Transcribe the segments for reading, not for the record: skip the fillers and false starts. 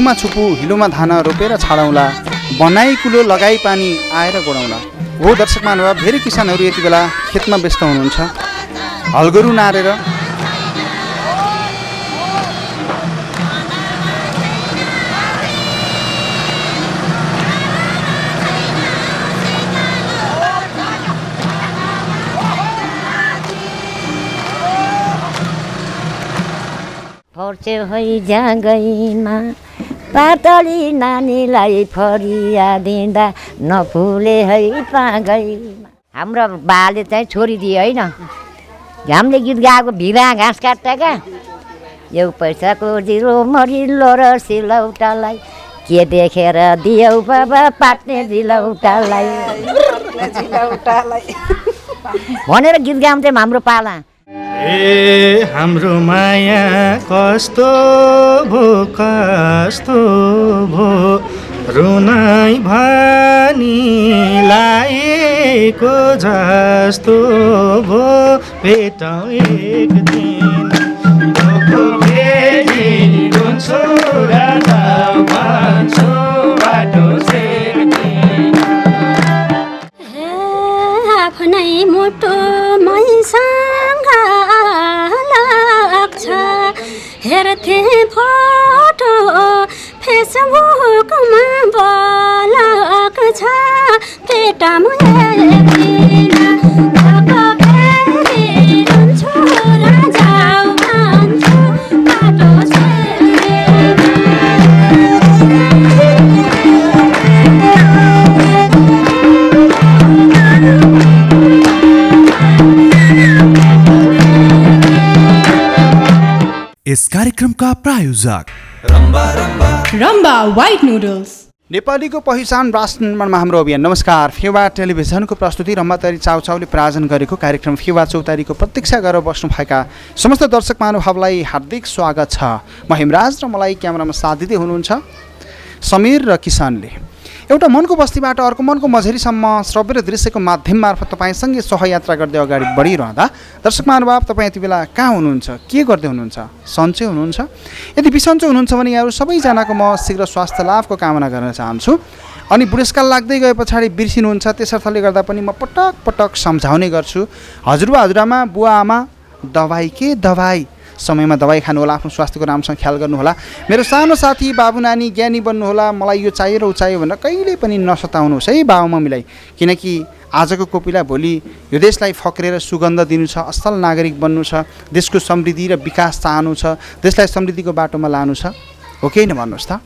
छुपुमा छुपु हिलोमा धान रोपेर छाडौँला, बनाई कुलो लगाई पानी आएर गोडाउँला। हो दर्शक महानुभाव, धेरै किसानहरू यति बेला खेतमा व्यस्त हुनुहुन्छ, हलगोरु नारेर फर्चे है जाँगैमा पातली नानीलाई फरिया दिँदा नफुले है पागैमा। हाम्रो बाले चाहिँ छोडिदियो होइन, हामीले गीत गाएको भिरा घाँस काट्दा क्या यो पैसाको जिरो मरिलो र सिलौटालाई के देखेर दियौ बाबा पाट्ने जिलौटालाई भनेर गीत गाउँथ्यौँ हाम्रो पाला। ए हाम्रो माया कस्तो भो रुनाई भानी लाएको जस्तो भो भेटौँ एक दिन आफ्नै मोटो मैसँग लाग्छ, हेर्थे फोटो फेसबुकमा बलक छ, पेटामा इस कार्यक्रम का प्रायोजक रम्बा व्हाइट नुडल्स, नेपालीको पहिचान राष्ट्र निर्माणमा हाम्रो अभियान। नमस्कार, फेवा टेलिभिजनको प्रस्तुति रम्बातरी चाउचाउले प्रायोजन गरेको कार्यक्रम फेवा चौतारीको प्रतीक्षा गरेर बस्नुभएका समस्त दर्शक महानुभावलाई हार्दिक स्वागत छ। म हेमराज र मलाई क्यामेरामा साथ दिँदै हुनुहुन्छ समीर र किसनले। एउटा मनको बस्तीबाट अर्को मनको मझेरीसम्म श्रव्य र दृश्यको माध्यम मार्फत तपाईँसँगै सहयात्रा गर्दै अगाडि बढिरहँदा दर्शक महानुभाव तपाईँ यति बेला कहाँ हुनुहुन्छ, के गर्दै हुनुहुन्छ? सन्चै हुनुहुन्छ? यदि बिसन्चो हुनुहुन्छ भने यहाँहरू सबैजनाको म शीघ्र स्वास्थ्य लाभको कामना गर्न चाहन्छु। अनि बुढेसकाल लाग्दै गए पछाडि बिर्सिनुहुन्छ, त्यसर्थले गर्दा पनि म पटक पटक सम्झाउने गर्छु, हजुरबा हजुरआमा बुवा आमा दबाई के दबाई, समयमा दबाई खानुहोला, आफ्नो स्वास्थ्यको राम्रोसँग ख्याल गर्नुहोला। मेरो सानो साथी बाबु नानी ज्ञानी बन्नुहोला, मलाई यो चाहियो र ऊ चाहियो भनेर कहिले पनि नसताउनुहोस् है बाबु मम्मीलाई, किनकि आजको कोपिला भोलि यो देशलाई फक्रेर सुगन्ध दिनु छ, असल नागरिक बन्नु छ, देशको समृद्धि र विकास चाहनु छ, देशलाई समृद्धिको बाटोमा लानु छ, हो कि होइन भन्नुहोस् त।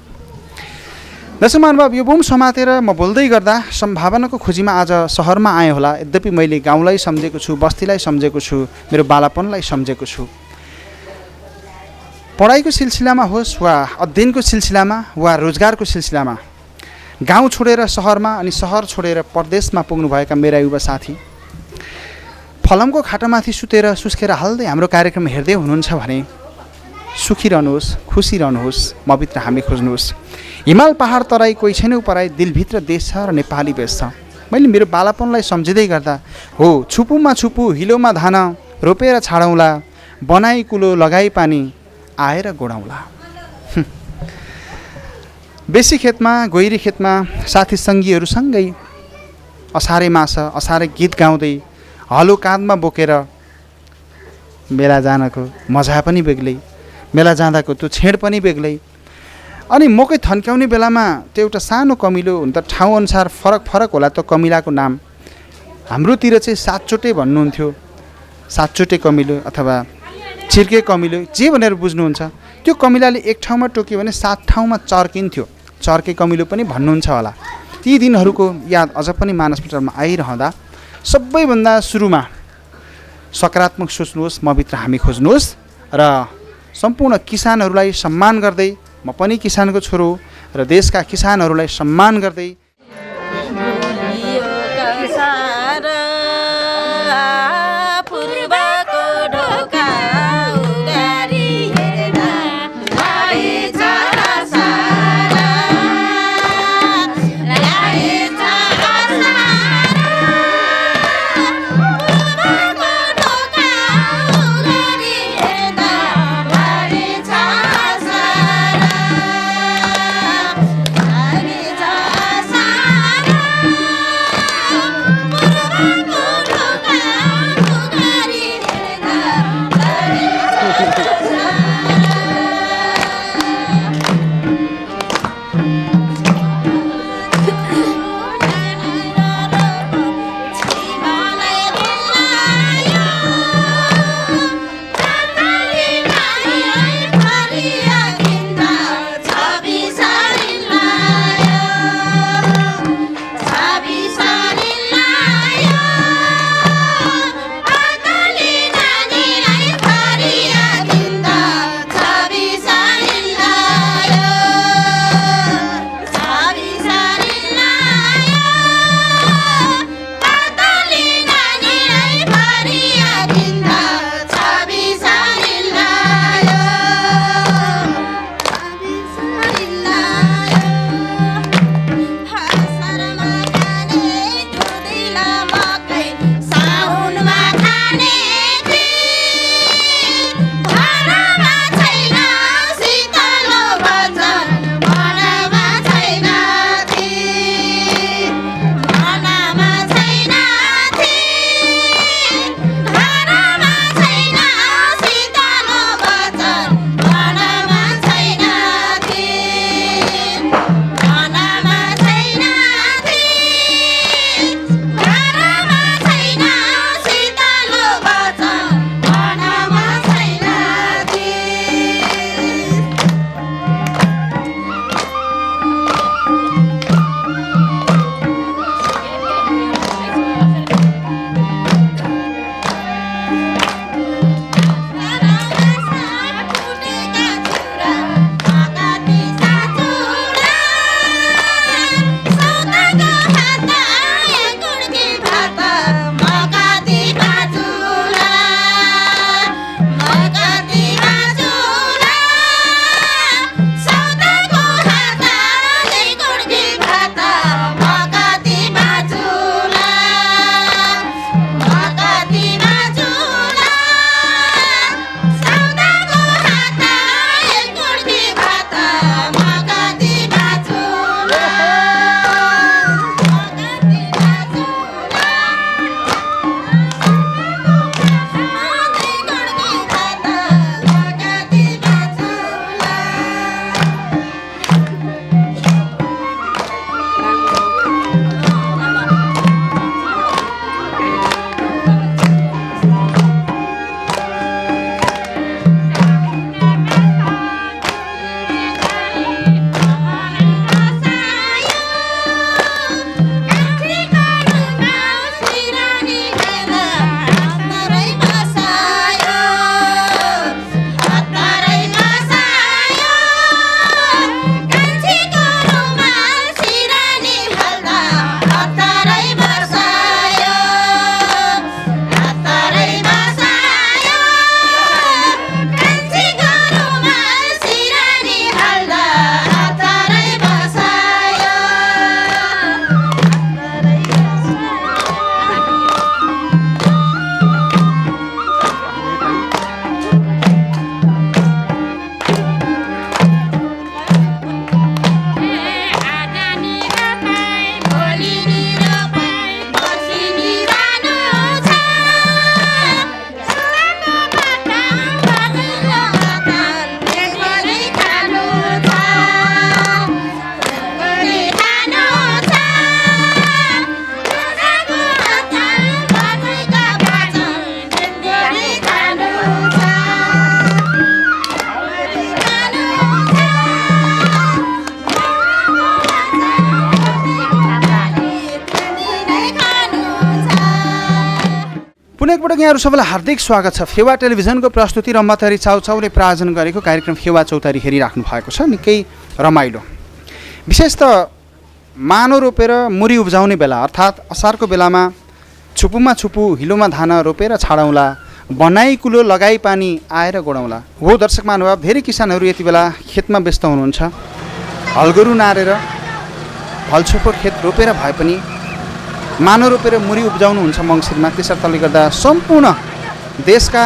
दर्शक महानुभाव, यो बुम समातेर म बोल्दै गर्दा सम्भावनाको खोजीमा आज सहरमा आएँ होला, यद्यपि मैले गाउँलाई सम्झेको छु, बस्तीलाई सम्झेको छु, मेरो बालापनलाई सम्झेको छु। पढाइको सिलसिलामा होस् वा अध्ययनको सिलसिलामा वा रोजगारको सिलसिलामा गाउँ छोडेर सहरमा अनि सहर छोडेर परदेशमा पुग्नुभएका मेरा युवा साथी फलमको खाटामाथि सुतेर सुस्केर हाल्दै हाम्रो कार्यक्रम हेर्दै हुनुहुन्छ भने सुखी रहनुहोस्, खुसी रहनुहोस्, मभित्र हामी खोज्नुहोस्। हिमाल पहाड तराई कोही छैन पराई, दिलभित्र देश छ र नेपाली बेस छ। मैले मेरो बालापनलाई सम्झिँदै गर्दा हो छुपुमा छुपु हिलोमा धान रोपेर छाडौँला, बनाई कुलो लगाई पानी आएर गोडाउँला। बेसी खेतमा गहिरी खेतमा साथी सङ्गीहरूसँगै असारे मास असारे गीत गाउँदै हलो काँधमा बोकेर मेला जानको मजा पनि बेग्लै, मेला जाँदाको त्यो छेड पनि बेग्लै। अनि मकै थन्क्याउने बेलामा त्यो एउटा सानो कमिलो हुन त ठाउँअनुसार फरक फरक होला त्यो कमिलाको नाम, हाम्रोतिर चाहिँ सातचोटे भन्नुहुन्थ्यो, सातचोटे कमिलो अथवा छिर्के कमिलो जे भनेर बुझ्नुहुन्छ। त्यो कमिलाले एक ठाउँमा टोक्यो भने 7 ठाउँमा चर्किन्थ्यो, चर्के कमिलो पनि भन्नुहुन्छ होला। ती दिनहरूको याद अझ पनि मानसपटलमा आइरहँदा सबैभन्दा सुरुमा सकारात्मक सोच्नुहोस्, मभित्र हामी खोज्नुहोस् र सम्पूर्ण किसानहरूलाई सम्मान गर्दै, म पनि किसानको छोरो र देशका किसानहरूलाई सम्मान गर्दै एकपटक यहाँहरू सबैलाई हार्दिक स्वागत छ। फेवा टेलिभिजनको प्रस्तुति रम्बाथरी चाउचाउले प्रायोजन गरेको कार्यक्रम फेवा चौतारी हेरिराख्नु भएको छ। निकै रमाइलो। विशेष त मानो रोपेर मुरी उब्जाउने बेला अर्थात् असारको बेलामा छुपुमा छुपु हिलोमा धान रोपेर छाडौँला, बनाई कुलो लगाई पानी आएर गोडाउँला। हो दर्शक महानुभाव, धेरै किसानहरू यति बेला खेतमा व्यस्त हुनुहुन्छ। हलगोरु नारेर हलछोपो खेत रोपेर भए पनि मानो रोपेर मुरी उब्जाउनुहुन्छ मङ्सिरमा। त्यसर्थले गर्दा सम्पूर्ण देशका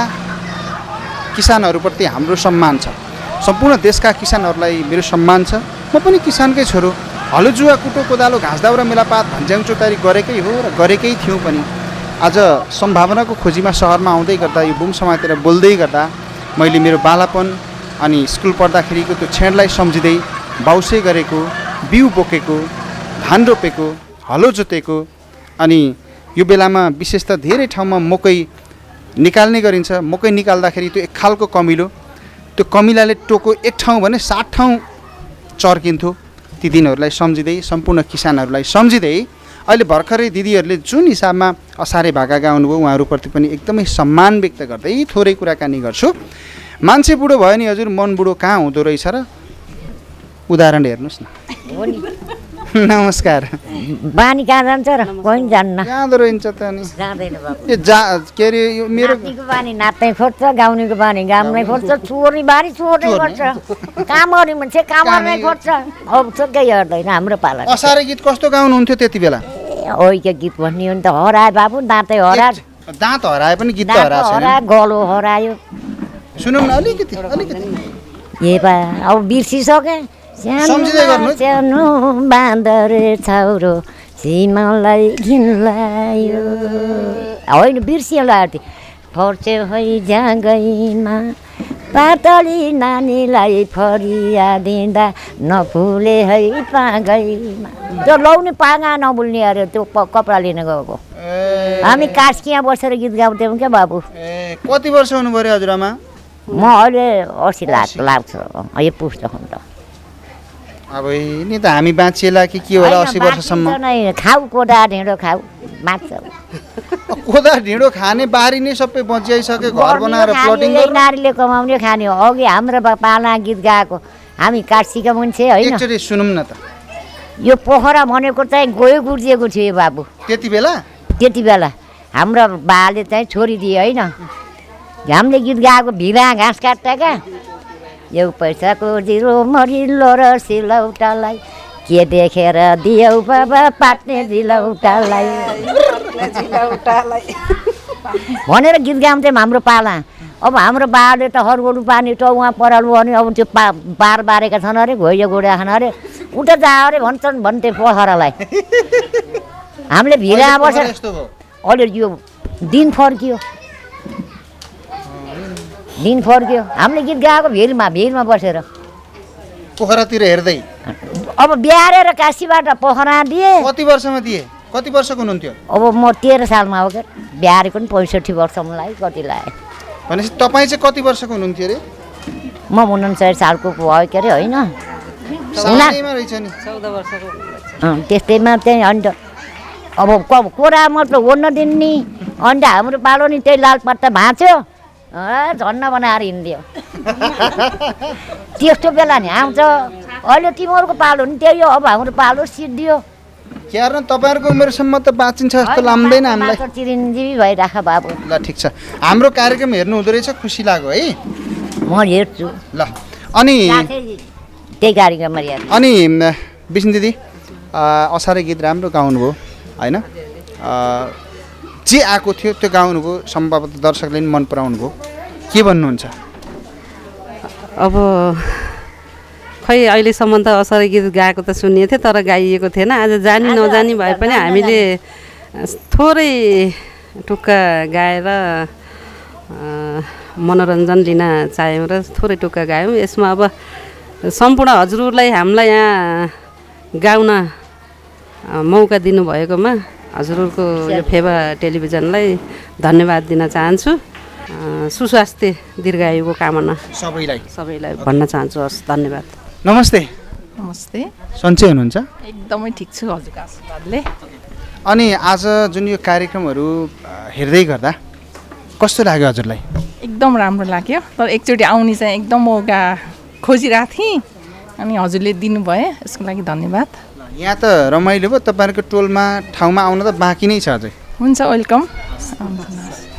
किसानहरूप्रति हाम्रो सम्मान छ। सम्पूर्ण देशका किसानहरूलाई मेरो सम्मान छ। म पनि किसानकै छोरो। हलोजुवा कुटो कोदालो घाँस दाउरा मेलापात भन्ज्याङ चौतारी गरेकै हो र गरेकै थियौँ पनि। आज सम्भावनाको खोजीमा सहरमा आउँदै गर्दा यो बुम समातेर बोल्दै गर्दा मैले मेरो बालापन अनि स्कुल पढ्दाखेरिको त्यो छेडलाई सम्झिँदै बाउसे गरेको, बिउ बोकेको, धान रोपेको, हलो जोतेको अनि यो बेलामा विशेष त धेरै ठाउँमा मकै निकाल्ने गरिन्छ। मकै निकाल्दाखेरि त्यो एक खालको कमिलो, त्यो कमिलाले टोको एक ठाउँ भने 60 ठाउँ चर्किन्थ्यो। ती दिनहरूलाई सम्झिँदै सम्पूर्ण किसानहरूलाई सम्झिँदै अहिले भर्खरै दिदीहरूले जुन हिसाबमा असारे भाका गाउनुभयो उहाँहरूप्रति पनि एकदमै सम्मान व्यक्त गर्दै थोरै कुराकानी गर्छु। मान्छे बुढो भयो नि हजुर, मन बुढो कहाँ हुँदो रहेछ र? उदाहरण हेर्नुहोस् न। नमस्कार। बानी कहाँ जान्छ र? कोही जान्न। जाँदो रहन्छ त अनि जाँदैन बाबु। के अरे यो मेरो नाच्नेको बानी नाच्नै खोज्छ, गाउनेको बानी गाउनै खोज्छ, चोर्ने बानी चोर्नै खोज्छ, काम गर्ने मान्छे काम गर्नै खोज्छ। अब केही हेर्दैन हाम्रो पाला। असारे गीत कस्तो गाउनुहुन्थ्यो त्यति बेला? ओइके गीत भन्ने हो नि त, हरायो बाबु, दाँतै हरायो, दाँत हराए पनि गीत त दाँत हराएको छैन। हरायो, गलो हरायो। सुनौँ न अलिकति अलिकति। ए बा अब बिर्सिसके। सम्झिँदै गर्नु। सानो बाँदर छाउरो सिमलाई घिन्लायो। होइन बिर्सिएला त्यो फर्च्यो है जागैमा पातली नानीलाई फरिया दिँदा नफुले है पागैमा। त्यो लाउने पागा नबुल्ने अरे त्यो कपडा लिन गएको। हामी कास्किया बसेर गीत गाउँथ्यौँ क्या बाबु। ए कति वर्ष हुनु पऱ्यो हजुरआमा? म अहिले 80 लाग्छ यो पुस्ता हुन्छ। अब नि त हामी बाँचिएला कि के होला 80 वर्षसम्म? नै खाऊ, कोदा ढिँडो खाऊ, बाँच्छ। कोदा ढिँडो खाने बारी नै सबै बचिआइसक्यो। घर बनाएर प्लटिङ गर्नु, नारीले कमाउने खाने हो। अघि हाम्रो पाला गीत गाएको हामी काशीका मान्छे होइन। एकचोटि सुनौँ न त। यो पोखरा भनेको चाहिँ गयो गुर्जिएको थियो बाबु। त्यति बेला त्यति बेला हाम्रो बाले चाहिँ छोडिदिए होइन। हामीले गीत गाएको भिरा घाँस काट्दा क्या। यो पैसाको जिरो मरिलो र सिलौटालाई के देखेर दियौ बाबा पाट्ने जिलौटालाई भनेर गीत गाउँथ्यौँ हाम्रो पाला। अब हाम्रो बाले त हरगोरु पानी त उहाँ परालु भने अब त्यो बार बारेका छन् अरे, घोइयो गोडा छन् अरे, उता जा अरे भन्छन् भन्थे पोखरालाई। हामीले भिरा बसेर अहिले यो दिन फर्कियो। हामीले गीत गाएको भिरमा बसेर पोखरातिर हेर्दै। अब ब्यारेर काशीबाट पोखरा दिए। कति वर्षमा दिए? कति वर्षको हुनुहुन्थ्यो? अब म 13 सालमा हो क्या। ब्यारेको पनि 65 वर्षमा लाग्यो। कति लाग्यो भनेपछि तपाईँ चाहिँ कति वर्षको हुनुहुन्थ्यो अरे? म 69 सालको भयो के अरे होइन। सानैमा रहेछ नि। 14 वर्षको। त्यस्तैमा चाहिँ अन्त अब कोरा मात्र ओड्न दिने। अन्त हाम्रो पालो नि त्यही लाल पत्ता भाँच्यो, झन्न बनाएर हिँड्दियो। त्यस्तो बेला नि आउँछ। अहिले तिमीहरूको पालो नि त्यही हो। अब हाम्रो पालो सिद्धियो। क्यार तपाईँहरूको उमेरसम्म त बाँचिन्छ जस्तो लाग्दैन हामीलाई। चिरञ्जीवी भइराख बाबु। ल ठिक छ। हाम्रो कार्यक्रम हेर्नु हुँदो रहेछ, खुसी लाग्यो है। म हेर्छु। ल अनि त्यही कार्यक्रममा हेर्छु। अनि विष्णु दिदी असारे गीत राम्रो गाउनुभयो होइन? जे आएको थियो त्यो गाउनुभयो, सम्भवतः दर्शकले पनि मन पराउनु भयो। के भन्नुहुन्छ? अब खै अहिलेसम्म त असारे गीत गाएको त सुनिएको थियो, तर गाइएको थिएन। आज जानी नजानी भए पनि हामीले थोरै टुक्का गाएर मनोरञ्जन लिन चाह्यौँ र थोरै टुक्का गायौँ। यसमा अब सम्पूर्ण हजुरहरूलाई हामीलाई यहाँ गाउन मौका दिनुभएकोमा हजुरहरूको यो फेवा टेलिभिजनलाई धन्यवाद दिन चाहन्छु। सुस्वास्थ्य दीर्घायुको कामना सबैलाई भन्न चाहन्छु। हस्, धन्यवाद। नमस्ते। नमस्ते। सन्चै हुनुहुन्छ? एकदमै ठिक छु हजुरको आशीर्वादले। अनि आज जुन यो कार्यक्रमहरू हेर्दै गर्दा कस्तो लाग्यो हजुरलाई? एकदम राम्रो लाग्यो तर एकचोटि आउने चाहिँ एकदम मौका खोजिरहेको थिएँ अनि हजुरले दिनुभयो यसको लागि धन्यवाद। यहाँ त रमाइलो भयो, तपाईँहरूको टोलमा ठाउँमा आउन त बाँकी नै छ अझै। हुन्छ वेलकम।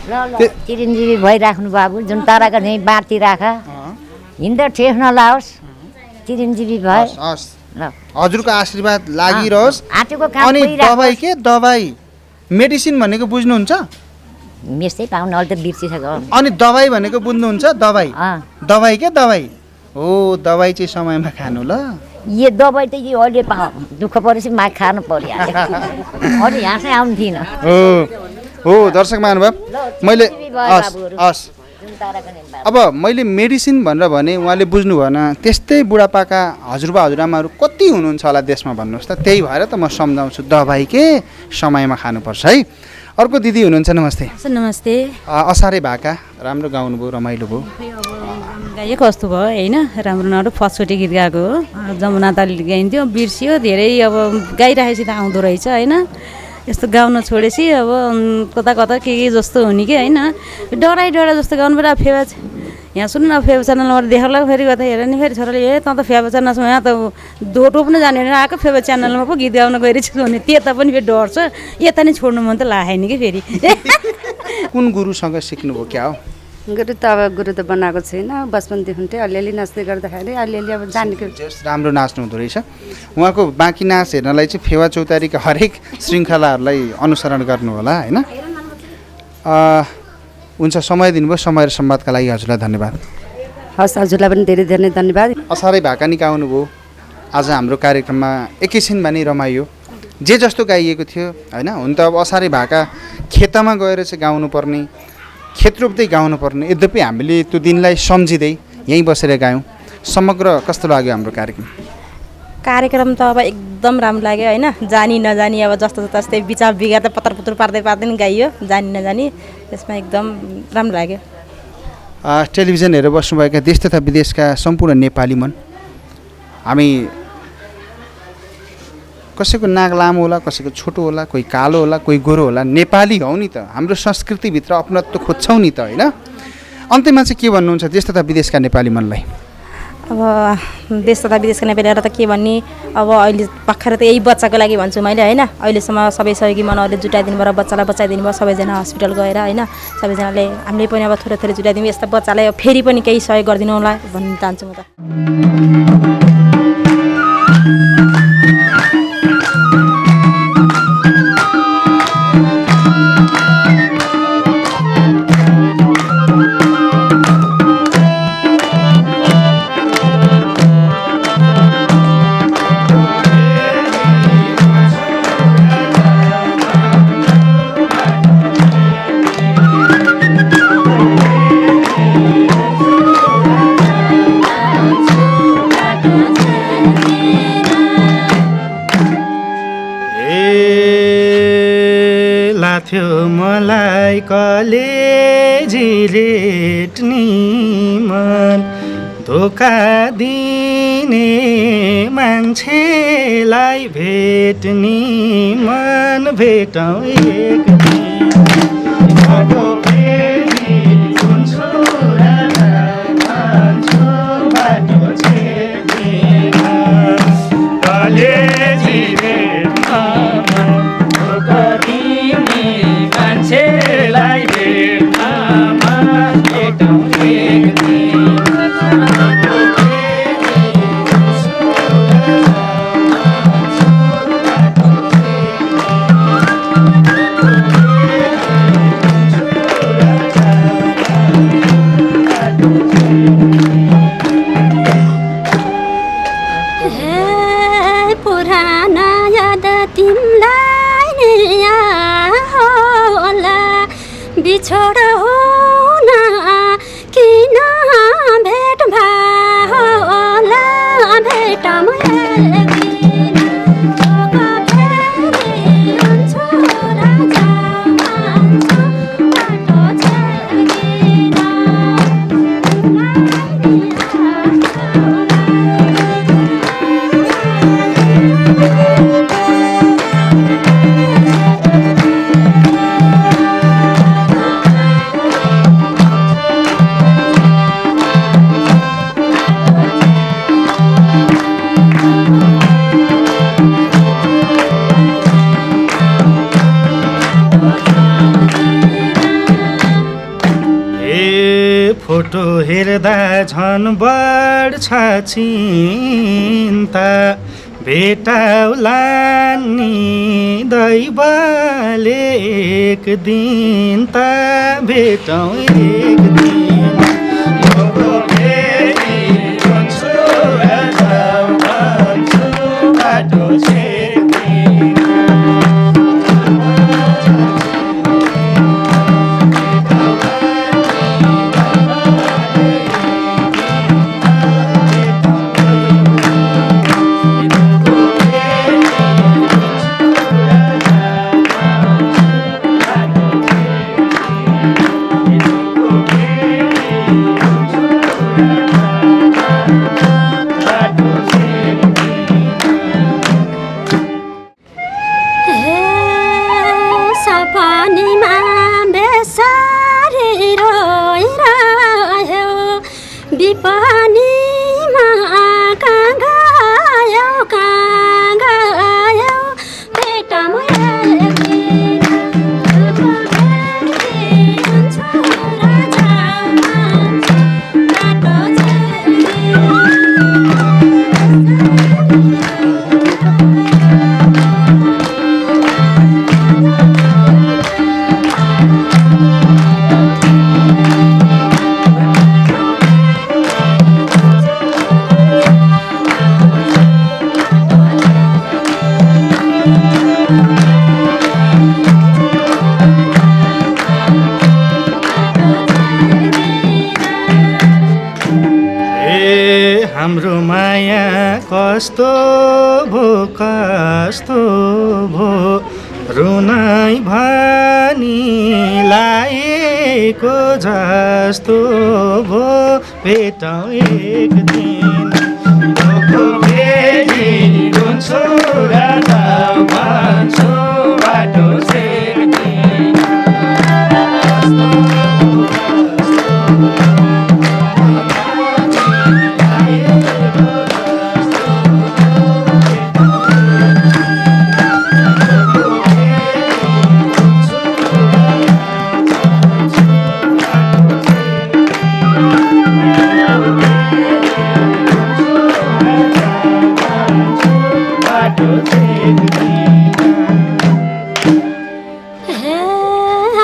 ल चिरञ्जीवी भइराख्नु बाबु, जुन ताराका झैँ बाँटी राख, हिँड्दा ठेस नलाओस्, चिरञ्जीवी भयो। हस् ल हजुरको आशीर्वाद लागिरहोस्। आँटेको काम अनि पुगिराख्नुहोस्। दबाई के दबाई मेडिसिन भनेको बुझ्नुहुन्छ? मेसै पाउनु अहिले त बिर्सिसक्यो। अनि दबाई भनेको बुझ्नुहुन्छ? दबाई अँ दबाई के दबाई हो, दबाई चाहिँ समयमा खानु ल। यो दबाई त यो अहिले दुःख परेपछि मा खानु पर्यो अहिले यहाँ चाहिँ आउनु थिएन। हो दर्शक महानुभाव, मैले बाबुहरू। हस् जुन ताराका झैँ अब मैले मेडिसिन भनेर भने उहाँले बुझ्नु भएन। त्यस्तै बुढापाका हजुरबा हजुरआमाहरू कति हुनुहुन्छ होला देशमा भन्नुहोस् त। त्यही भएर त म सम्झाउँछु दबाई के समयमा खानुपर्छ है। अर्को दिदी हुनुहुन्छ, नमस्ते। नमस्ते। असारे भाका राम्रो गाउनुभयो, रमाइलो भयो। गाइयो कस्तो भयो होइन, राम्रो नराम्रो फर्स्टचोटि गीत गाएको हो। जमुना तालले गाइन्थ्यो, बिर्सियो धेरै, अब गाइरहेपछि त आउँदो रहेछ होइन। यस्तो गाउन छोडेपछि अब कता कता के जस्तो हुने कि होइन, डराइ जस्तो गाउनु पर्यो। फेवा यहाँ सुन्नु न, फेवा च्यानलबाट देखाउला फेरि कता हेर नि, फेरि छोराले त त फेवा च्यानलमा यहाँ त दोटो पनि जाने होइन, आएको फेवा च्यानलमा पो गीत गाउन गइरहेछ भने त्यता पनि फेरि डर छ, यता नि छोड्नु मन त लागेन कि फेरि। कुन गुरुसँग सिक्नुभयो क्या हो? गुरु त बनाएको छैन, बचपनदेखि चाहिँ अलिअलि नाच्दै गर्दाखेरि अलिअलि अब जानेको। राम्रो नाच्नु हुँदो रहेछ। उहाँको बाँकी नाच हेर्नलाई चाहिँ फेवा चौतारीका हरेक श्रृङ्खलाहरूलाई अनुसरण गर्नु होला होइन। हुन्छ, समय दिनुभयो, समय र संवादका लागि हजुरलाई धन्यवाद। हस्, हजुरलाई पनि धेरै धेरै धन्यवाद। असारै भाका निकाउनुभयो, आज हाम्रो कार्यक्रममा एकैछिनमा नै रमाइयो। जे जस्तो गाइएको थियो होइन। हुन त अब असारे भाका खेतमा गएर चाहिँ गाउनुपर्ने, खेत रोप्दै गाउनुपर्ने, यद्यपि हामीले त्यो दिनलाई सम्झिँदै यहीँ बसेर गायौँ। समग्र कस्तो लाग्यो हाम्रो कार्यक्रम? कार्यक्रम त अब एकदम राम्रो लाग्यो होइन। जानी नजानी अब जस्तो तस्तै विचार बिगार त पत्र पुत्र पार्दै नि गाइयो, जानी नजानी, त्यसमा एकदम राम्रो लाग्यो। टेलिभिजन हेरेर बस्नुभएका देश तथा विदेशका सम्पूर्ण नेपाली मन, हामी कसैको नाक लामो होला, कसैको छोटो होला, कोही कालो होला, कोही गोरो होला, नेपाली हौ नि त। हाम्रो संस्कृतिभित्र अपनत्व खोज्छौँ नि त होइन। अन्त्यमा चाहिँ के भन्नुहुन्छ देश तथा विदेशका नेपाली मनलाई? अब देश तथा विदेशका नेपालीहरू त के भन्ने, अब अहिले भर्खर त यही बच्चाको लागि भन्छु मैले होइन। अहिलेसम्म सबै सहयोगी मनहरूले जुटाइदिनु भयो र बच्चालाई बचाइदिनु भयो, सबैजना हस्पिटल गएर होइन। सबैजनाले हामीले पनि अब थोरै थोरै जुटाइदिनु, यस्ता बच्चालाई फेरि पनि केही सहयोग गरिदिनु होला भन्न चाहन्छु म त। थियो मलाई कलेजी रेट्नी मन, धोका दिने मान्छेलाई भेट्नी मन, भेटौँ एक दिन। ए फोटो हेर्दा झन् बढ्छ चिन्ता भेटाउला नि दैवले एक दिन त भेटौँ एक दिन बाटो हाम्रो माया कस्तो भो रुनै भनी लाएको जस्तो भो भेटौँ एक दिन रुन्छु राजा भन्छु बाटो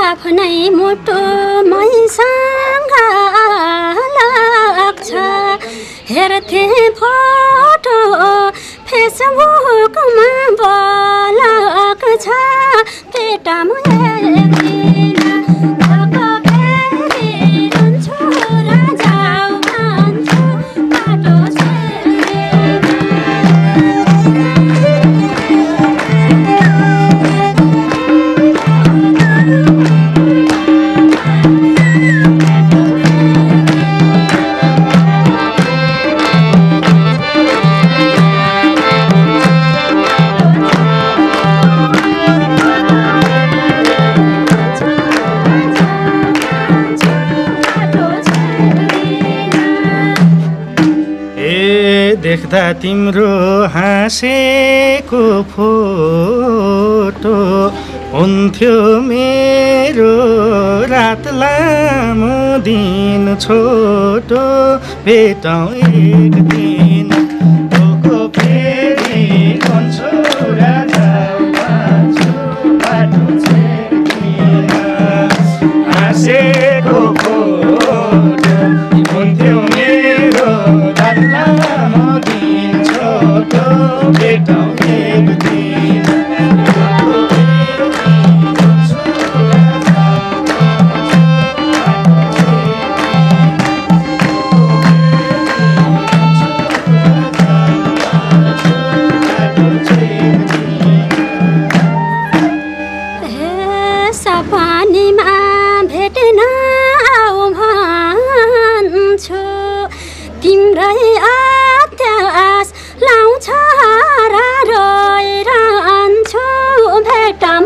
आफ्नै मुटु मैसँग लाग्छ हेर्थे फोटो फेसबुकमा ब्लक छ पेटामा देख्दा तिम्रो हाँसेको फोटो हुन्थ्यो मेरो रात लामो दिन छोटो भेटौँ एक दिन फेरि भन्छु राजा भन्छु बाटो हाँसेको फोटो हुन्थ्यो मेरो रात लामो दिन छोटो भेटौँ एक दिन सपनीमा भेट्न आऊ भन्छु तिम्रै अत्यास लाउँछ र रोइरहन्छु भेटौँ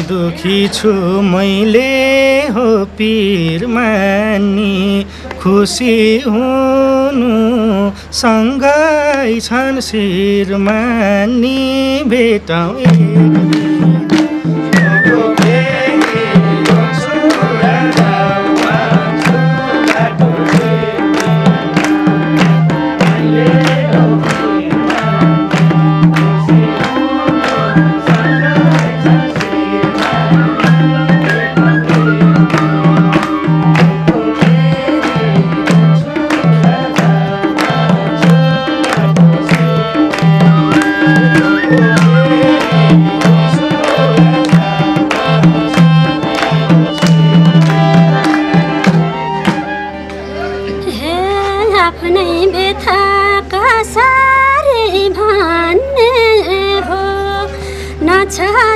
दुखी छु मैले हो पीर मान्नी खुसी हुनु सँगै छन् शिर मान्नी भेटौँ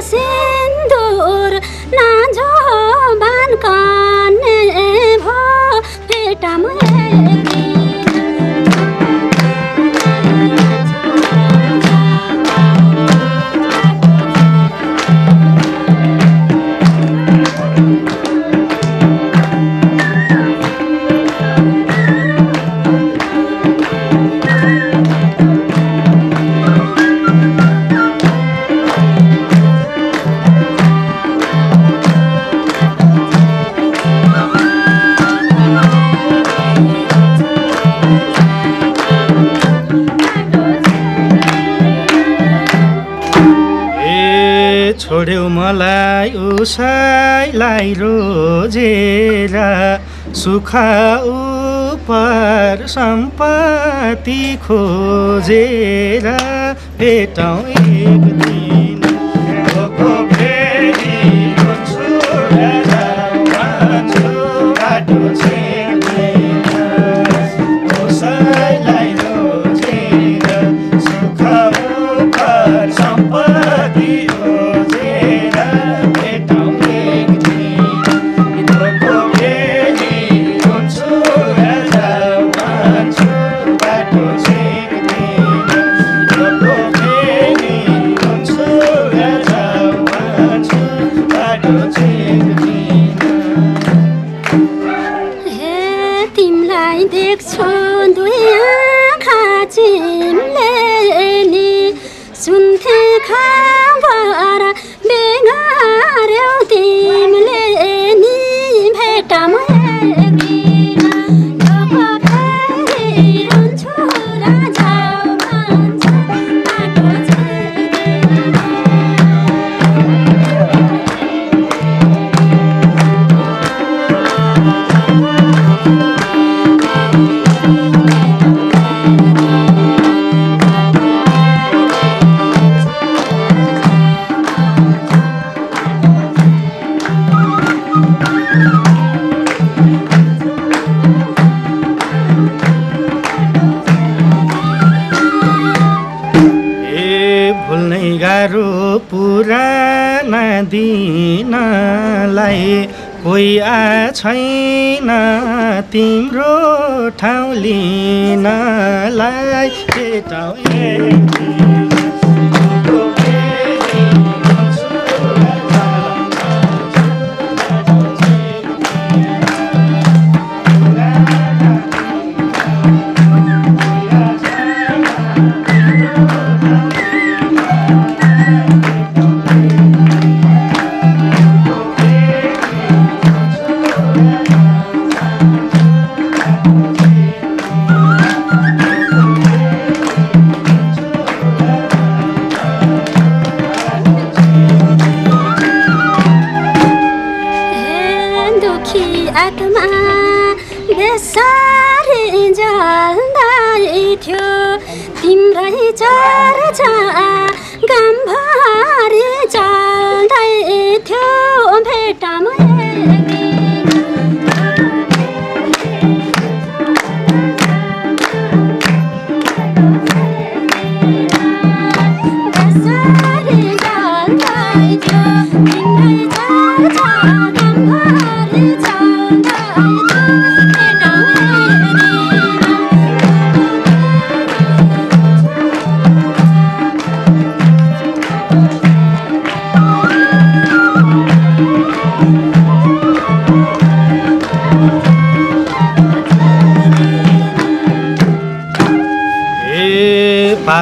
सिन्दुर नाझो बान काने भो पेटामा छोड्यौ मलाई उसैलाई रोजेर सुख उपर सम्पत्ति खोजेर भेटौँ एक दिन फेरि हुन्छु बाटो उसैलाई रोजेर सुख उपर सम्पत्ति तिमलाई देख्छु दुई आँखा चिम्ले नि सुन्थे खबर बेगार्यौ तिमीले नि भेटमा गाह्रो पुराना दिनलाई कोही छैन तिम्रो ठाउँ लिनलाई भेटौँ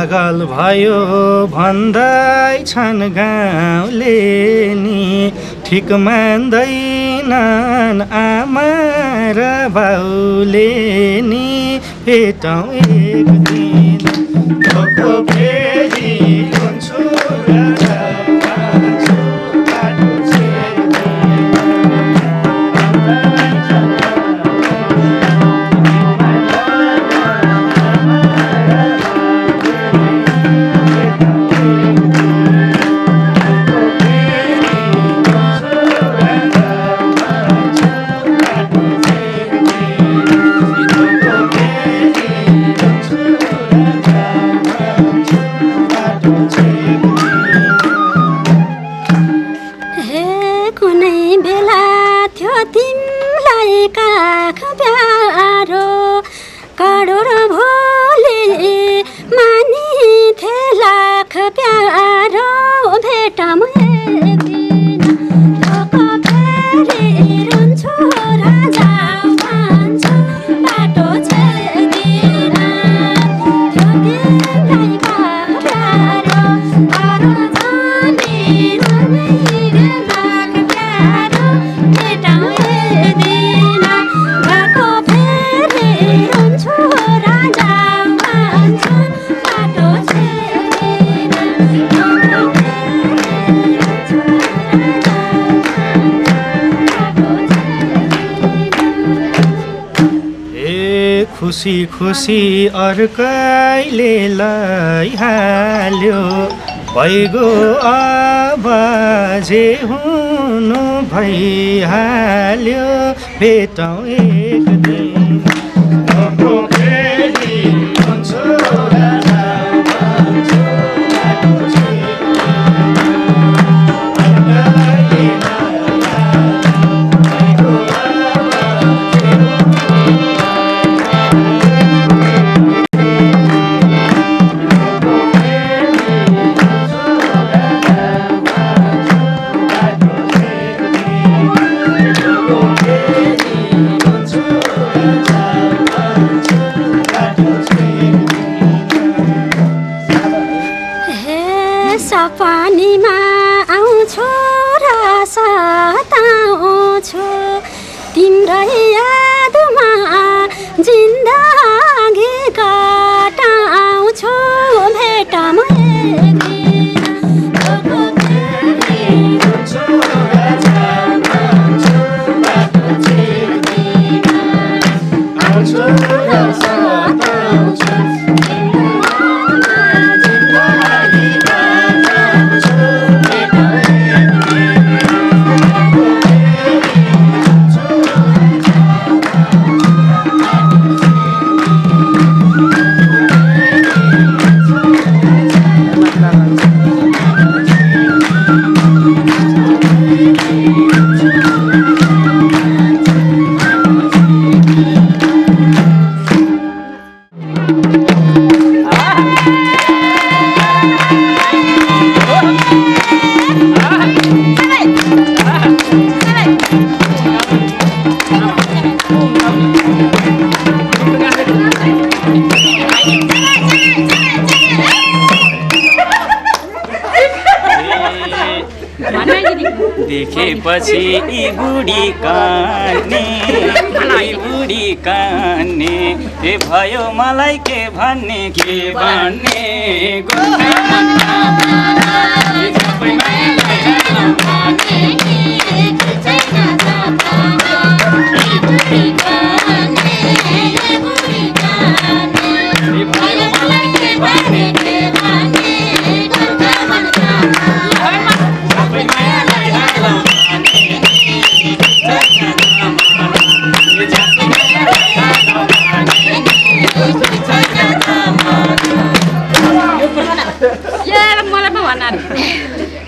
पागल भयो भन्दैछन् गाउँले नि ठिक मान्दैनन् आमा र बाउले नि भेटौँ एक दिन ढोको फेरि हुन्छु र जान्छु बाटो खुसी खुसी अर्कैले लैहाल्यो भइगो अब जे हुनु भइहाल्यो भेटौँ एक दिन सपनीमा आउँछु र सताउँछु तिम्रै यादमा जिन्दगी कटाउँछु भेटौँ एक दिन देखेपछि यी बुढी कान्ने के भयो मलाई के भन्ने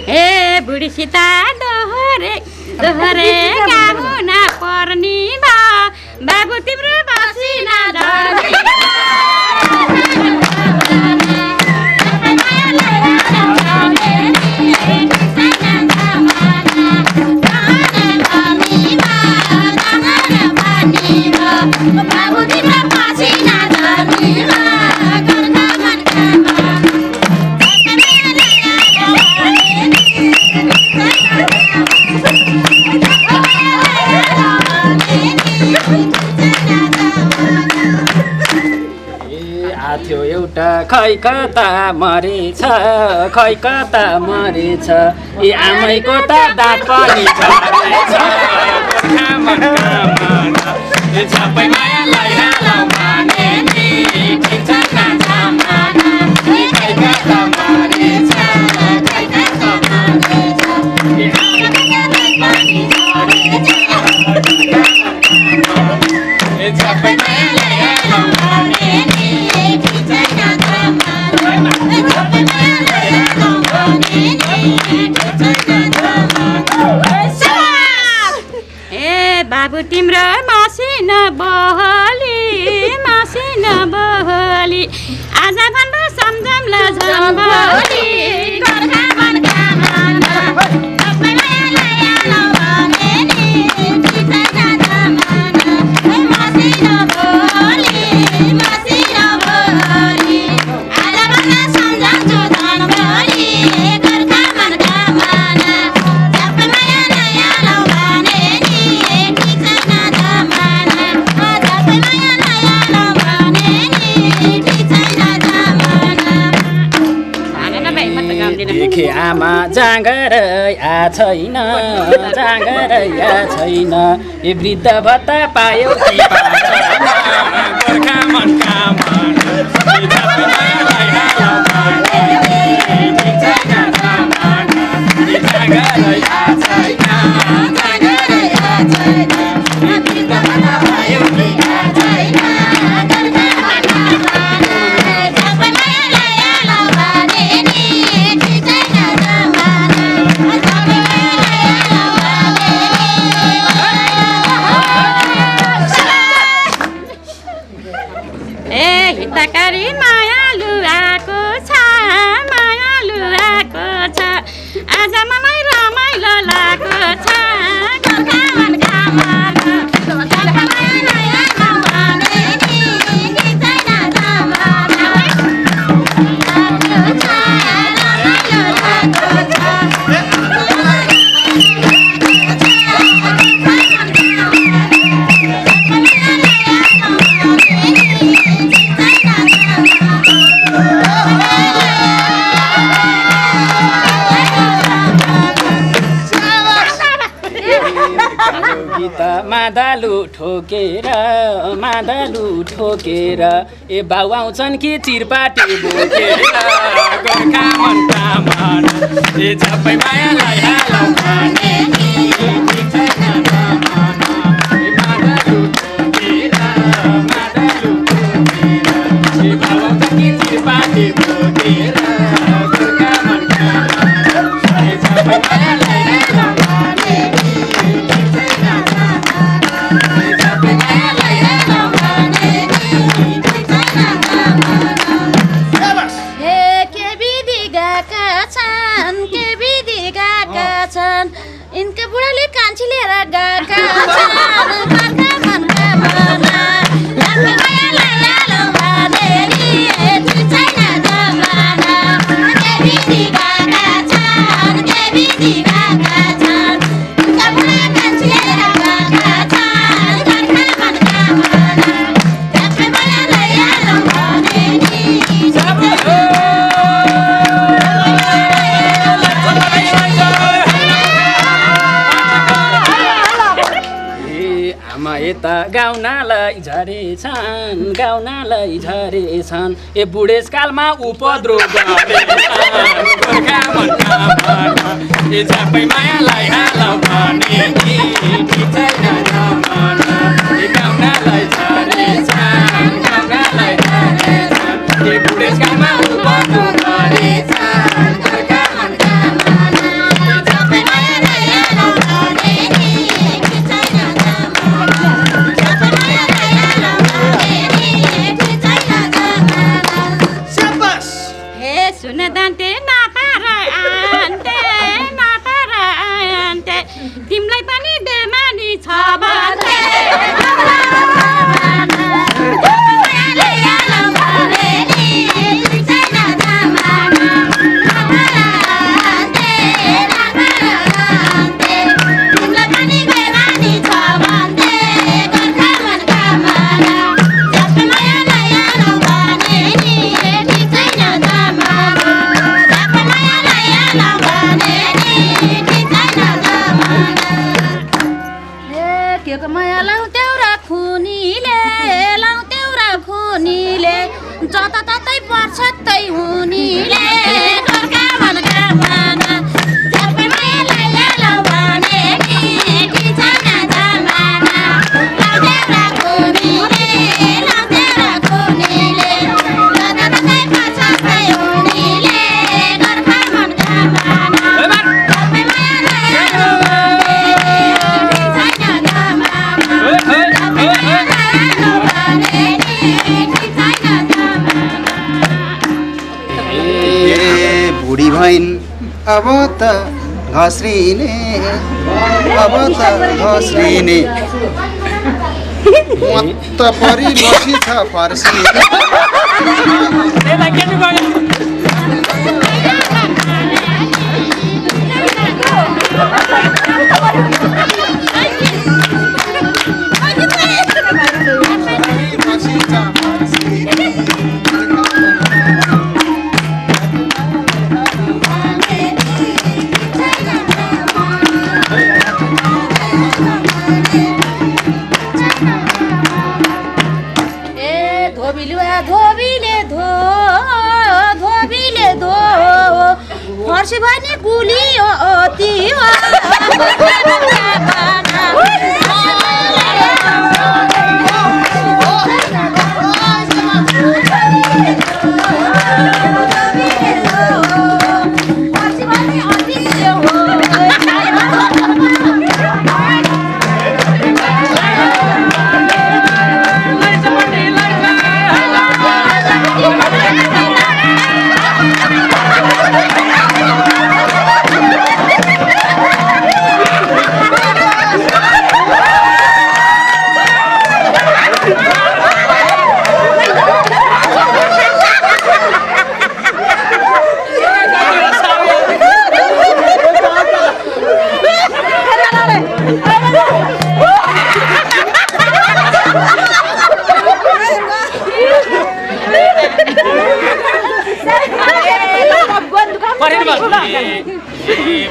ए बुढी सीता दोहोरे दोहोरे गाउना पर्नी बा बाबु तिम्रो बसिना बाबु तिम्रो बसिना एउटा खै कता मरेछ खै कता मरेछ ए आमैको त दाँत पनि झरेछ गोर्खा मनका माना ए सबै मायालाई हालौ भने नि ठिक छैन जमाना ए खै कता मरेछ खै कता मरेछ ए आमैको त दाँत पनि झरेछ ए सबै मायालाई हालौ भने नि ठिक छैन जमाना ए सबै मायालाई हालौ भने नि ठिक छैन जमाना ए बाबु तिम्रो मसिन बहली आज भन्दा सम्झमला जम्बली गोर्खा मनका माना सबै मायालाई हालौ भने नि ठिक छैन जमाना ए मसिन बहली आज भन्दा सम्झन्छु जम्बली गोर्खा मनका माना सबै मायालाई हालौ भने नि ठिक छैन जमाना सबै मायालाई हालौ भने नि ठिक छैन जमाना देखे आमा जाँगर या छैन ए वृद्ध भत्ता पायो कि पाएन गोर्खा मनका माना ए सबै मायालाई हालौ भने नि ठिक छैन जमाना ए जाँगर या छैन ए वृद्ध भत्ता पायो कि पाएन गोर्खा मनका माना सबै मायालाई हालौ भने नि ठिक छैन जमाना सबै मायालाई हालौ भने ए हितकारी मायालु आएको छ आज मलाई रमाइलो लागेको छ गोर्खा मनका माना सबै मायालाई हालौ भने नि ठिक छैन जमाना लागेको छ रमाइलो लागेको छ गीत मादलु ठोकेर ए बाउ आउँछन् कि चिरपाटी बोकेर गोर्खा मनका माना ए सबै मायालाई हालौ भने नि ठिक छैन जमाना ए मादलु ठोकेर ए बाउ आउँछन् कि चिरपाटी बोकेर गोर्खा मनका माना ए सबै मायालाई हालौ भने नि ठिक छैन जमाना ए सबै मायालाई हालौ भने नि ठिक छैन जमाना हे के विधि गएका छन् यिनका बुढाले कान्छी लिएर गएका छन् गोर्खा मनका माना सबै मायालाई हालौ भने नि ठिक छैन जमाना के विधि गएका छन् यिनका बुढाले कान्छी लिएर गएका छन् गोर्खा मनका माना सबै मायालाई हालौ भने नि आमा यता गाउनालाई झरेछन् ए बुढेसकालमा उपद्रो गरेछन् गोर्खा मनका माना ए सबै मायालाई हालौ भने नि ठिक छैन जमाना ए गाउनालाई झरेछन् ए बुढेसकालमा उपद्रो गरेछन् गोर्खा मनका माना ए सबै मायालाई हालौ भने नि ठिक छैन जमाना सबै मायालाई हालौ भने नि ठिक छैन जमाना हे सुन दान्ते नाता र आन्ते जताततै पर्छ तै हुनीले गोर्खा मनका माना सबै मायालाई हेलौ भने केटी छैन जमाना लाउदेरा कुनीले जताततै पर्छ तै हुनीले गोर्खा मनका माना सबै मायालाई हेलौ भने केटी छैन जमाना बुढी भइन् अब त घस्रिने मत्त परि बसी छ फर्सिने फर्सी भने गुलियो तिवा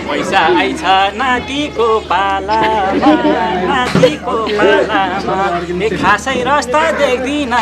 पैसा आइछ नातिको पालामा खासै रस्ता देख्दिन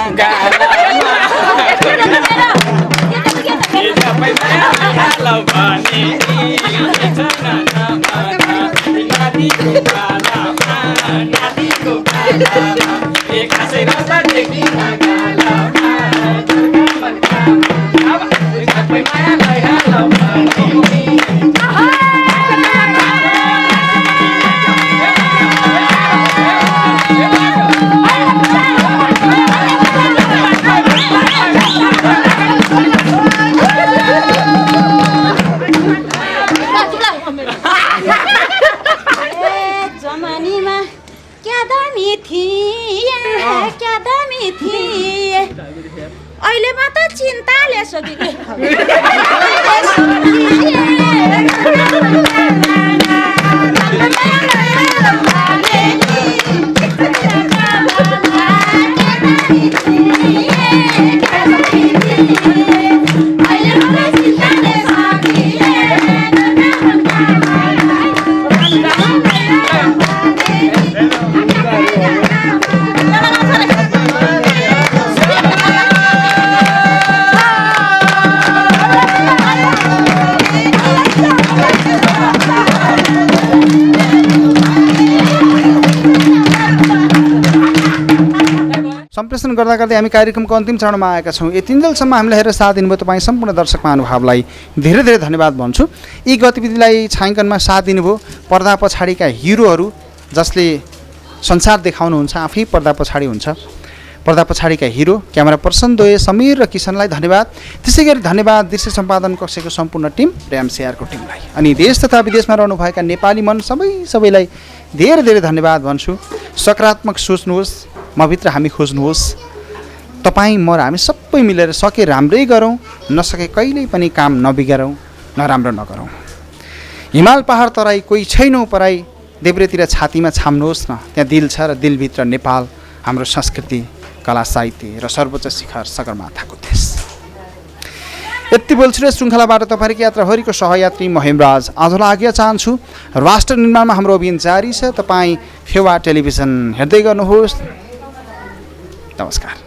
जमानीमा क्या दामी थिए अहिले मात्र चिन्ताले सकिए सम्प्रेषण गर्दा गर्दै हामी कार्यक्रमको अन्तिम चरणमा आएका छौँ। यतिन्जेलसम्म हामीलाई हेरेर साथ दिनुभयो तपाईँ सम्पूर्ण दर्शक महानुभावलाई धेरै धेरै धन्यवाद भन्छु। यी गतिविधिलाई छायाङ्कनमा साथ दिनुभयो पर्दा पछाडिका हिरोहरू जसले संसार देखाउनुहुन्छ आफै पर्दा पछाडि हुन्छ। पर्दा पछाडिका हिरो क्यामेरा पर्सन द्वय समीर र किसनलाई धन्यवाद। त्यसै गरी धन्यवाद दृश्य सम्पादन कक्षको सम्पूर्ण टिम र एमसिआरको टिमलाई अनि देश तथा विदेशमा रहनुभएका नेपाली मन सबैलाई धेरै धेरै धन्यवाद भन्छु। सकारात्मक सोच्नुहोस्, मभित्र हामी खोज्नुहोस्। तपाईँ म र हामी सबै मिलेर सके राम्रै गरौँ, नसके कहिल्यै पनि काम नबिगारौँ, नराम्रो नगरौँ। हिमाल पहाड तराई कोही छैनौँ पराई, देब्रेतिर छातीमा छाम्नुहोस् न, त्यहाँ दिल छ र दिलभित्र नेपाल, हाम्रो संस्कृति कला साहित्य र सर्वोच्च शिखर सगरमाथाको देश। यति बोल्छु र श्रृङ्खलाबाट तपाईँको यात्राभरिको सहयात्री म हेमराज आजलाई आज्ञा चाहन्छु। राष्ट्र निर्माणमा हाम्रो अभियान जारी छ। तपाईँ फेवा टेलिभिजन हेर्दै गर्नुहोस्। नमस्कार।